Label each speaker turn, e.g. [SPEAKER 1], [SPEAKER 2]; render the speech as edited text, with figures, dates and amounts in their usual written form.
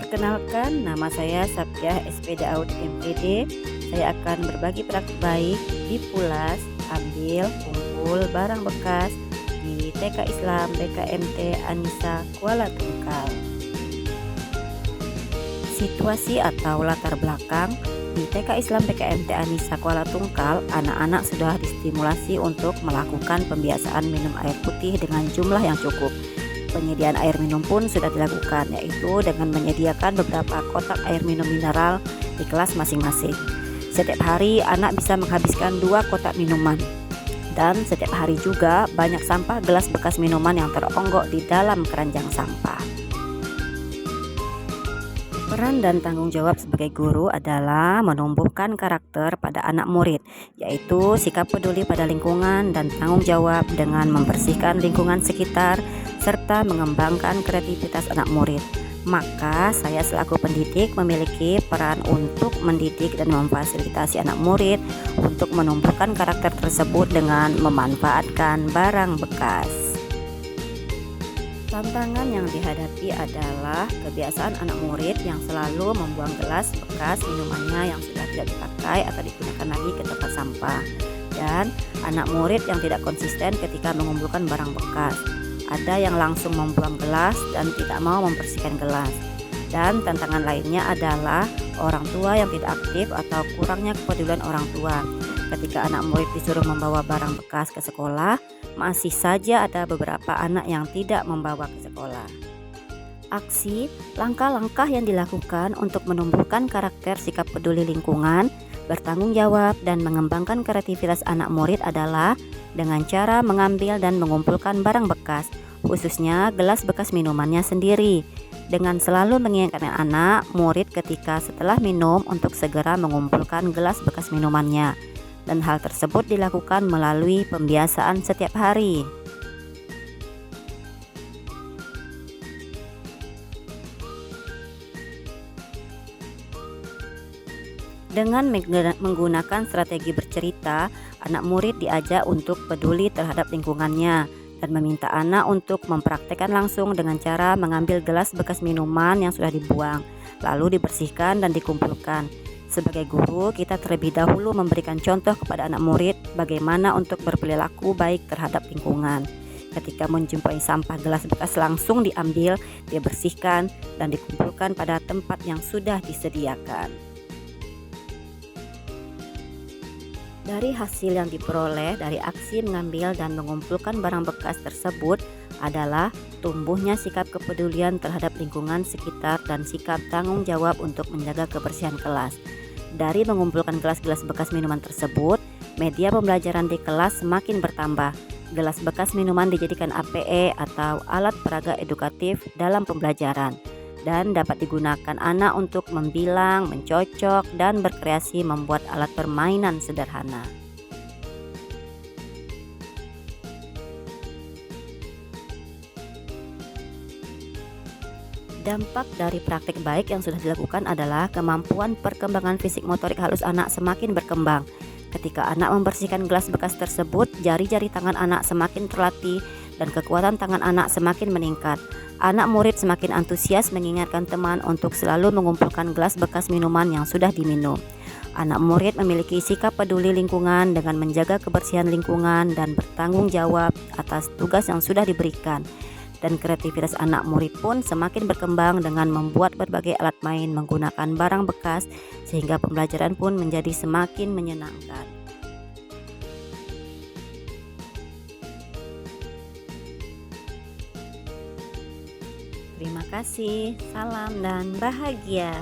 [SPEAKER 1] Perkenalkan, nama saya Sapiah SPD Daud MPD. Saya akan berbagi praktik baik di Pulas, ambil, kumpul barang bekas di TK Islam BKMT Anissa Kuala Tungkal. Situasi atau latar belakang di TK Islam BKMT Anissa Kuala Tungkal, anak-anak sudah distimulasi untuk melakukan pembiasaan minum air putih dengan jumlah yang cukup. Penyediaan air minum pun sudah dilakukan, yaitu dengan menyediakan beberapa kotak air minum mineral di kelas masing-masing. Setiap hari anak bisa menghabiskan 2 kotak minuman. Dan setiap hari juga banyak sampah gelas bekas minuman yang teronggok di dalam keranjang sampah. Peran dan tanggung jawab sebagai guru adalah menumbuhkan karakter pada anak murid, yaitu sikap peduli pada lingkungan dan tanggung jawab dengan membersihkan lingkungan sekitar serta mengembangkan kreativitas anak murid. Maka saya selaku pendidik memiliki peran untuk mendidik dan memfasilitasi anak murid untuk menumbuhkan karakter tersebut dengan memanfaatkan barang bekas. Tantangan yang dihadapi adalah kebiasaan anak murid yang selalu membuang gelas bekas minumannya yang sudah tidak dipakai atau digunakan lagi ke tempat sampah, dan anak murid yang tidak konsisten ketika mengumpulkan barang bekas. Ada yang langsung membuang gelas dan tidak mau membersihkan gelas. Dan tantangan lainnya adalah orang tua yang tidak aktif atau kurangnya kepedulian orang tua. Ketika anak murid disuruh membawa barang bekas ke sekolah, masih saja ada beberapa anak yang tidak membawa ke sekolah. Aksi, langkah-langkah yang dilakukan untuk menumbuhkan karakter sikap peduli lingkungan, bertanggung jawab, dan mengembangkan kreativitas anak murid adalah dengan cara mengambil dan mengumpulkan barang bekas, khususnya gelas bekas minumannya sendiri, dengan selalu mengingatkan anak murid ketika setelah minum untuk segera mengumpulkan gelas bekas minumannya, dan hal tersebut dilakukan melalui pembiasaan setiap hari. Dengan menggunakan strategi bercerita, anak murid diajak untuk peduli terhadap lingkungannya dan meminta anak untuk mempraktekkan langsung dengan cara mengambil gelas bekas minuman yang sudah dibuang, lalu dibersihkan dan dikumpulkan. Sebagai guru, kita terlebih dahulu memberikan contoh kepada anak murid bagaimana untuk berperilaku baik terhadap lingkungan. Ketika menjumpai sampah gelas bekas langsung diambil, dibersihkan, dan dikumpulkan pada tempat yang sudah disediakan. Dari hasil yang diperoleh dari aksi mengambil dan mengumpulkan barang bekas tersebut adalah tumbuhnya sikap kepedulian terhadap lingkungan sekitar dan sikap tanggung jawab untuk menjaga kebersihan kelas. Dari mengumpulkan gelas-gelas bekas minuman tersebut, media pembelajaran di kelas semakin bertambah. Gelas bekas minuman dijadikan APE atau alat peraga edukatif dalam pembelajaran, dan dapat digunakan anak untuk membilang, mencocok, dan berkreasi membuat alat permainan sederhana. Dampak dari praktik baik yang sudah dilakukan adalah kemampuan perkembangan fisik motorik halus anak semakin berkembang. Ketika anak membersihkan gelas bekas tersebut, jari-jari tangan anak semakin terlatih dan kekuatan tangan anak semakin meningkat. Anak murid semakin antusias mengingatkan teman untuk selalu mengumpulkan gelas bekas minuman yang sudah diminum. Anak murid memiliki sikap peduli lingkungan dengan menjaga kebersihan lingkungan dan bertanggung jawab atas tugas yang sudah diberikan. Dan kreativitas anak murid pun semakin berkembang dengan membuat berbagai alat main menggunakan barang bekas, sehingga pembelajaran pun menjadi semakin menyenangkan. Terima kasih, salam dan bahagia.